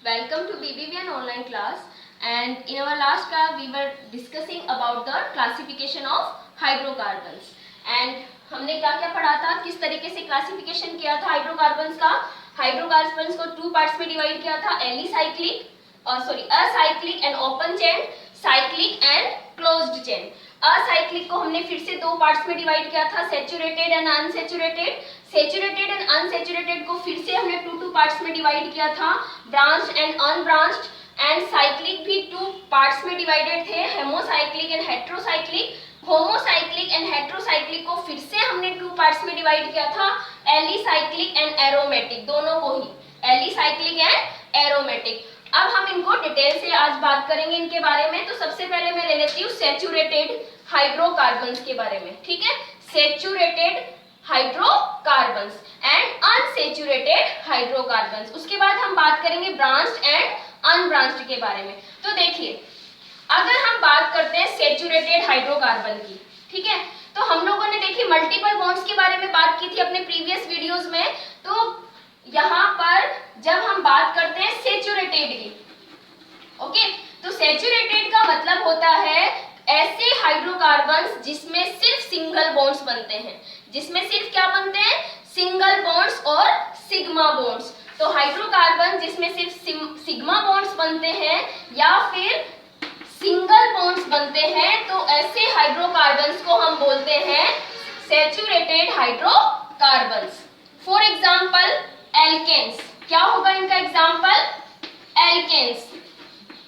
Welcome to BBVN online class, and in our last class we were discussing about the classification of hydrocarbons and हमने क्या क्या पढ़ा था, किस तरीके से क्लासिफिकेशन किया था हाइड्रोकार्बन्स का। हाइड्रोकार्बन्स को टू पार्ट्स में डिवाइड किया था, acyclic and open chain, cyclic and closed chain. Acyclic को हमने फिर से दो पार्ट्स में डिवाइड किया था, saturated and unsaturated. Saturated and unsaturated को फिर से हमने टू पार्ट्स में डिवाइड किया था, branched and unbranched. And cyclic भी टू पार्ट्स में डिवाइडेड थे, homocyclic and heterocyclic. Homocyclic and heterocyclic को फिर से हमने टू पार्ट्स में डिवाइड किया था, एलिसाइक्लिक एंड एरोमेटिक, दोनों को ही एलिसाइक्लिक एंड एरोमेटिक। अब हम इनको डिटेल से आज बात करेंगे इनके बारे में। तो सबसे पहले मैं ले लेती हूँ सैचुरेटेड हाइड्रोकार्बन्स के बारे में, ठीक है। Saturated hydrocarbons and unsaturated hydrocarbons. उसके बाद हम बात करेंगे ब्रांच्ड एंड अनब्रांच्ड के बारे में। तो देखिए, अगर हम बात करते हैं सैचुरेटेड हाइड्रोकार्बन की, ठीक है, तो हम लोगों ने देखिए मल्टीपल बॉन्ड्स के बारे में बात की थी अपने प्रीवियस वीडियोस में। तो यहाँ पर जब हम बात करते हैं सैचुरेटेड की, ओके, तो सैचुरेटेड का मतलब होता है ऐसे हाइड्रोकार्बन्स जिसमें सिर्फ सिंगल बॉन्ड्स बनते हैं, जिसमें सिर्फ क्या बनते हैं, सिंगल बॉन्ड्स और सिग्मा बॉन्ड्स। तो हाइड्रोकार्बन जिसमें सिर्फ सिग्मा बॉन्ड्स बनते हैं या फिर सिंगल बॉन्ड्स बनते हैं, तो ऐसे हाइड्रोकार्बन्स को हम बोलते हैं saturated hydrocarbons. For example alkanes, क्या होगा इनका एग्जांपल, एल्केन्स।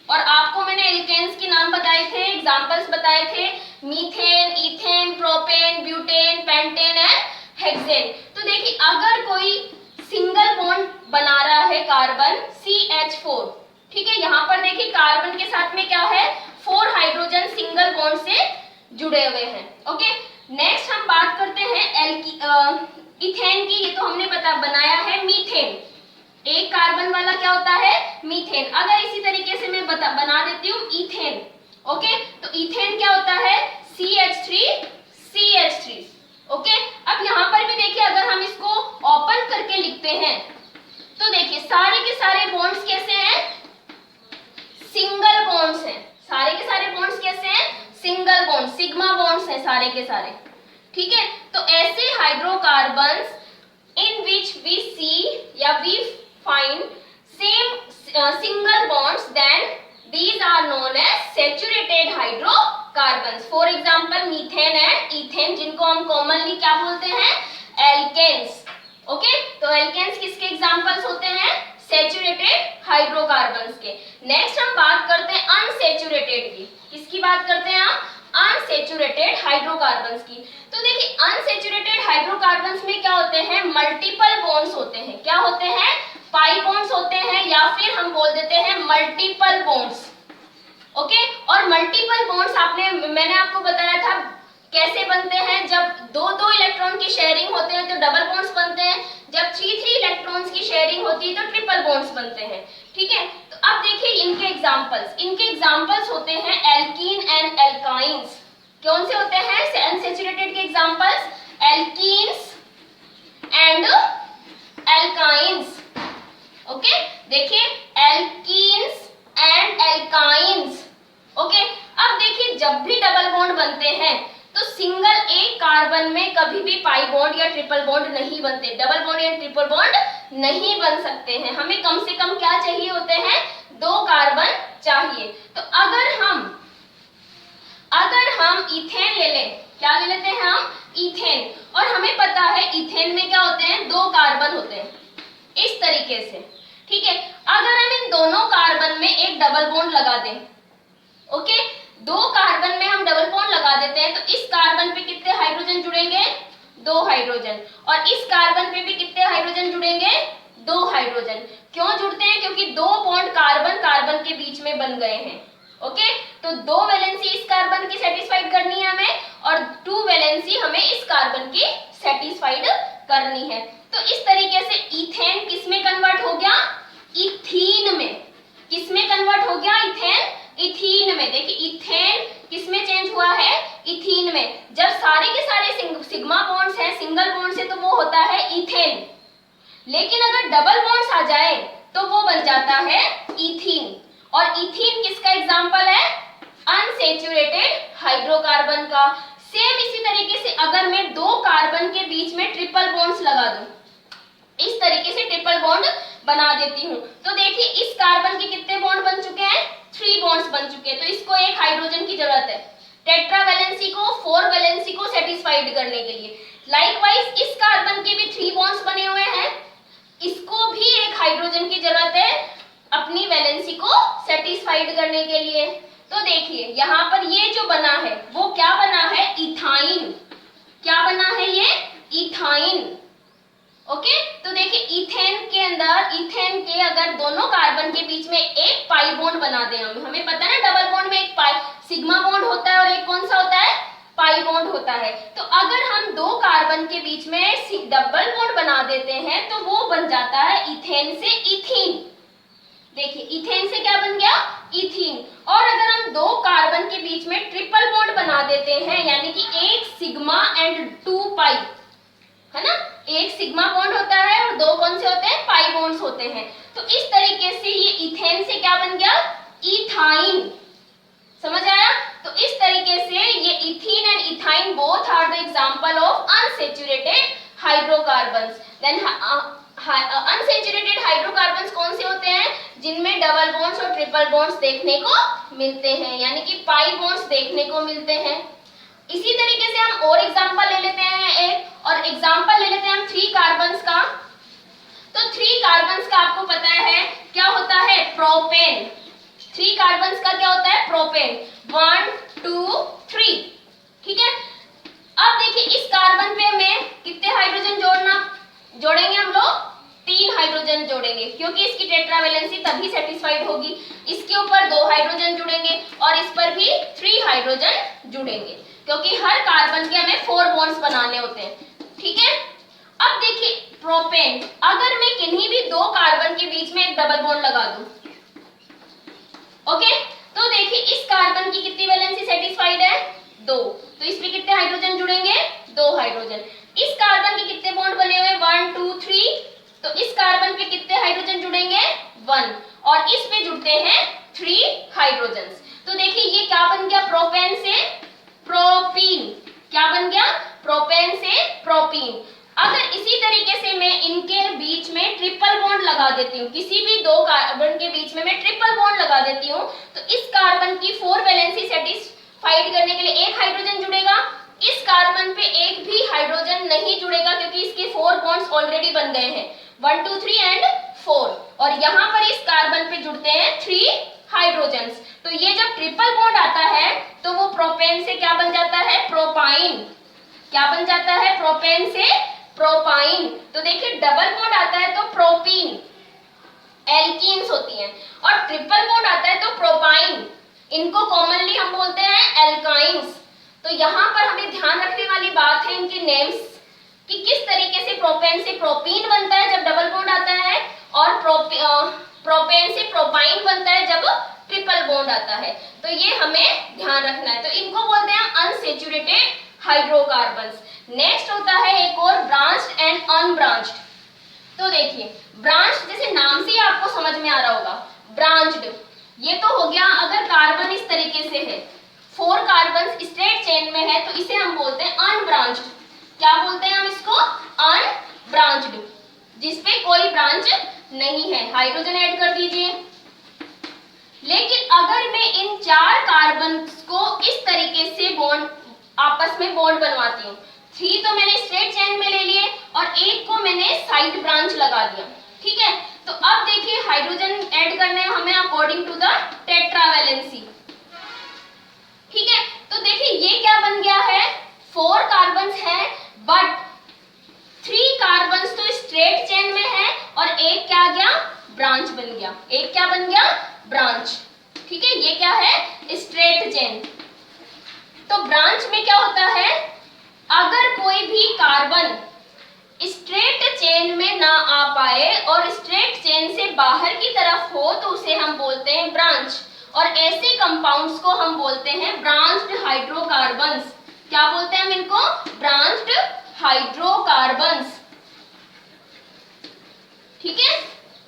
और आपको मैंने एल्केन्स के नाम बताए थे, एग्जांपल्स बताए थे, methane, ethane, propane, butane, pentane and hexane. तो देखिए, अगर कोई सिंगल बॉन्ड बना रहा है कार्बन CH4, ठीक है, यहाँ पर देखिए कार्बन के साथ में क्या है, 4 हाइड्रोजन सिंगल बॉन्ड से जुड़े हुए हैं, ओके। नेक्स्ट हम बात करते हैं इथेन की। ये तो हमने बनाया है मीथेन, एक कार्बन वाला क्या होता है, मीथेन। अगर इसी तरीके से मैं बना देती हूँ इथेन, ओके, तो इथेन क्या होता है, CH3, ओके। अब यहाँ पर भी देखिए, अगर हम इसको ओपन करके लिखते हैं तो देखिए सारे के सारे बॉन्ड्स कैसे हैं, सिंगल बॉन्ड्स हैं। सारे के सारे बॉन्ड्स कैसे हैं, सिंगल बॉन्ड, सिग्मा बॉन्ड्स हैं सारे के सारे, ठीक है। तो ऐसे hydrocarbons in which we see या we find same single bonds, then these are known as saturated hydrocarbons. For example methane and ethane, जिनको हम कॉमनली क्या बोलते हैं, एल्केन्स, ओके। तो एल्केन्स किसके एग्जांपल्स होते हैं, सैचुरेटेड हाइड्रोकार्बन्स के। नेक्स्ट हम बात करते हैं अनसैचुरेटेड की। किसकी बात करते हैं हम, अनसैचुरेटेड हाइड्रोकार्बन्स की। तो देखिए अनसैचुरेटेड हाइड्रोकार्बन्स में क्या होते हैं, मल्टीपल बॉन्ड्स होते हैं। क्या होते हैं, पाई बॉन्ड्स होते हैं, या फिर हम बोल देते हैं मल्टीपल बॉन्ड्स, ओके। और मल्टीपल बॉन्ड्स मैंने आपको बताया था कैसे बनते हैं, जब दो इलेक्ट्रॉन की शेयरिंग होते हैं तो डबल बॉन्ड्स बनते हैं, जब 3 इलेक्ट्रॉन्स की शेयरिंग होती है तो ट्रिपल बॉन्ड्स बनते हैं, ठीक है। तो अब देखिए इनके एग्जांपल्स होते हैं एल्कीन एंड एल्काइंस। कौन से होते हैं अनसैचुरेटेड के examples, alkenes and alkynes, okay. देखिए एल्कीन्स एंड एल्काइंस, ओके। अब देखिए जब भी डबल बॉन्ड बनते हैं तो सिंगल एक कार्बन में कभी भी पाई बॉन्ड या ट्रिपल बॉन्ड नहीं बनते, डबल बॉन्ड या ट्रिपल बॉन्ड नहीं बन सकते हैं। हमें कम से कम क्या चाहिए होते हैं, 2 कार्बन चाहिए। तो अगर हम इथेन ले लें, क्या ले लेते हैं हम, इथेन, और हमें पता है इथेन में क्या होते हैं, 2 कार्बन होते हैं इस तरीके से, ठीक है। अगर हम इन दोनों कार्बन में एक डबल बॉन्ड लगा दें, ओके, 2 कार्बन में हम डबल बॉन्ड लगा देते हैं, तो इस कार्बन पे कितने हाइड्रोजन जुड़ेंगे, 2 हाइड्रोजन, और इस कार्बन पे भी कितने हाइड्रोजन जुड़ेंगे, 2 हाइड्रोजन। क्यों जुड़ते हैं, क्योंकि 2 बॉन्ड कार्बन के बीच में बन गए हैं, ओके। तो 2 वैलेंसी इस कार्बन की सेटिस्फाइड करनी है हमें, और 2 वैलेंसी हमें इस कार्बन की सेटिस्फाइड करनी है। तो इस तरीके से इथेन किसमें कन्वर्ट हो गया, इथीन में। किसमें कन्वर्ट हो गया, इथीन में। देखिए इथेन किसमें चेंज हुआ है, इथीन में। जब सारे के सारे सिग्मा बॉन्ड्स हैं, सिंगल बॉन्ड से, तो वो होता है इथेन। लेकिन अगर डबल बॉन्ड्स आ जाए तो वो बन जाता है इथीन। और इथीन किसका एग्जाम्पल है? अनसेचुरेटेड हाइड्रोकार्बन का। सेम इसी तरीके से अगर मैं दो कार्बन के बीच में ट्रिपल बॉन्ड्स लगा दूं, इस तरीके से ट्रिपल बॉन्ड बना देती हूं, तो देखिए इस कार्बन के कितने बॉन्ड बन चुके हैं? 3 बॉन्ड्स बन चुके हैं। तो इसको एक हाइड्रोजन की जरूरत है टेट्रा वैलेंसी को, 4 वैलेंसी को सेटिस्फाइड करने के लिए। लाइकवाइज इस कार्बन के भी 3 बॉन्ड्स बने हुए हैं, इसको भी एक हाइड्रोजन की जरूरत है अपनी वैलेंसी को सेटिस्फाइड करने के लिए। तो देखिए यहाँ पर ये जो बना है वो क्या बना है? इथाइन। क्या बना है ये? इथाइन। ओके, तो देखिए इथेन के अंदर, इथेन के अगर दोनों कार्बन के बीच में एक पाई बॉन्ड बना दें, हमें पता है ना डबल बॉन्ड में एक पाई सिग्मा बॉन्ड होता है और एक कौन सा होता है? पाई बॉन्ड होता है। तो अगर हम दो कार्बन के बीच में डबल बॉन्ड बना देते हैं तो वो बन जाता है इथेन से इथीन। देखिए इथेन से क्या बन गया? इथीन। और अगर हम दो कार्बन के बीच में ट्रिपल बॉन्ड बना देते हैं, यानी कि एक सिग्मा एंड 2 पाई, है ना, एक सिग्मा बॉन्ड होता है और दो कौन से होते हैं? पाई बॉन्ड्स होते हैं। तो इस तरीके से ये इथेन से क्या बन गया? इथाइन। समझ आया? तो इस तरीके से ये ethene and ethyne both are the example of unsaturated hydrocarbons. Then unsaturated hydrocarbons कौन से होते हैं? जिनमें डबल बॉन्ड्स और ट्रिपल बॉन्ड्स देखने को मिलते हैं, यानी कि पाई बॉन्ड्स देखने को मिलते हैं। इसी तरीके से हम और एग्जांपल ले लेते हैं एक, और एग्जांपल ले लेते हैं हम 3 कार्बन्स का। तो 3 कार्बन्स का आपको पता है क्या होता है? प्रोपेन। 3 कार्बन्स का क्या होता है? प्रोपेन। 1 2 3। ठीक है, अब देखिए इस कार्बन पे हमें कितने हाइड्रोजन जोड़ेंगे हम लोग? 3 हाइड्रोजन जोड़ेंगे, क्योंकि इसकी टेट्रा वैलेंसी तभी सेटिस्फाइड होगी। इसके ऊपर 2 हाइड्रोजन जुड़ेंगे और इस पर भी 3 हाइड्रोजन जुड़ेंगे, क्योंकि हर कार्बन के हमें 4 बॉन्ड्स बनाने होते हैं। ठीक है, अब देखिए प्रोपेन, अगर मैं किन्हीं भी 2 कार्बन के बीच में एक डबल बॉन्ड लगा दूं, ओके, तो देखिए इस कार्बन की कितनी वैलेंसी सेटिस्फाइड है? 2। तो इसमें कितने हाइड्रोजन जुड़ेंगे? 2 हाइड्रोजन। इस कार्बन के कितने बॉन्ड बने हुए? 1 2 3। तो इस कार्बन पे कितने हाइड्रोजन जुड़ेंगे? 1। और इसमें जुड़ते हैं 3 हाइड्रोजन। तो देखिए ये क्या बन गया? प्रोपेन से प्रोपीन। क्या बन गया? प्रोपेन से प्रोपीन। अगर इसी तरीके से मैं इनके बीच में ट्रिपल बॉन्ड लगा देती हूँ, किसी भी 2 कार्बन के बीच में मैं ट्रिपल बॉन्ड लगा देती हूँ, तो इस कार्बन की 4 वैलेंसी सेटिस्फाइड करने के लिए एक हाइड्रोजन जुड़ेगा, इस कार्बन पे एक भी हाइड्रोजन नहीं जुड़ेगा, क्योंकि इसके 4 बॉन्ड्स ऑलरेडी बन गए हैं, 1 2 3 एंड 4। और यहाँ पर इस कार्बन पे जुड़ते हैं 3 हाइड्रोजन्स। तो ये जब ट्रिपल बॉन्ड आता है तो वो प्रोपेन से क्या बन जाता है? प्रोपाइन। क्या बन जाता है? प्रोपेन से प्रोपाइन। तो देखिए डबल बॉन्ड आता है तो प्रोपीन, एल्कीन्स होती हैं, और ट्रिपल बॉन्ड आता है तो प्रोपाइन, इनको कॉमनली हम बोलते हैं एल्काइंस। तो यहाँ पर हमें ध्यान रखने वाली बात है इनके नेम्स कि किस तरीके से प्रोपेन से प्रोपीन बनता है जब डबल बॉन्ड आता है, और प्रोपेन से प्रोपाइन बनता है जब ट्रिपल बॉन्ड आता है। तो ये हमें ध्यान रखना है। तो इनको बोलते हैं अनसैचुरेटेड हाइड्रोकार्बन्स। नेक्स्ट होता है एक और ब्रांच्ड एंड अनब्रांच्ड। तो देखिए ब्रांच्ड जैसे नाम से ही आपको समझ में आ रहा होगा, ब्रांच्ड ये तो हो गया अगर कार्बन इस तरीके से है, 4 कार्बन स्ट्रेट चेन में है, तो इसे हम बोलते हैं अनब्रांच्ड। क्या बोलते हैं हम इसको? अनब्रांच्ड, जिसपे कोई ब्रांच नहीं है। हाइड्रोजन ऐड कर दीजिए। लेकिन अगर मैं इन 4 कार्बन को इस तरीके से बॉन्ड आपस में बॉन्ड बनवाती हूँ, 3 तो मैंने स्ट्रेट चेन में ले लिए और एक को मैंने साइड ब्रांच लगा दिया। ठीक है, तो अब देखिए हाइड्रोजन ऐड करने हैं हमें according to the tetravalency. ठीक है, तो देखिए ये क्या बन गया है? 4 कार्बन्स हैं, बट 3 कार्बन्स तो स्ट्रेट चेन में है और एक क्या गया? ब्रांच बन गया। एक क्या बन गया? ब्रांच। ठीक है, ये क्या है? Straight chain. तो ब्रांच में क्या होता है? अगर कोई भी कार्बन स्ट्रेट चेन में ना आ पाए और स्ट्रेट चेन से बाहर की तरफ हो तो उसे हम बोलते हैं ब्रांच, और ऐसे कंपाउंड्स को हम बोलते हैं ब्रांच्ड हाइड्रोकार्बन्स। क्या बोलते हैं हम इनको? Branched hydrocarbons. ठीक है,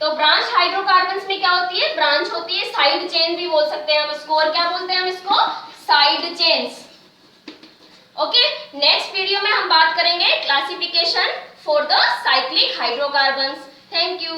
तो तो ब्रांच हाइड्रोकार्बन्स में क्या होती है, ब्रांच होती है, साइड चेन भी बोल सकते हैं हम इसको, और क्या बोलते हैं हम इसको, side chains. Okay, next video में हम बात करेंगे classification for the cyclic hydrocarbons. Thank you.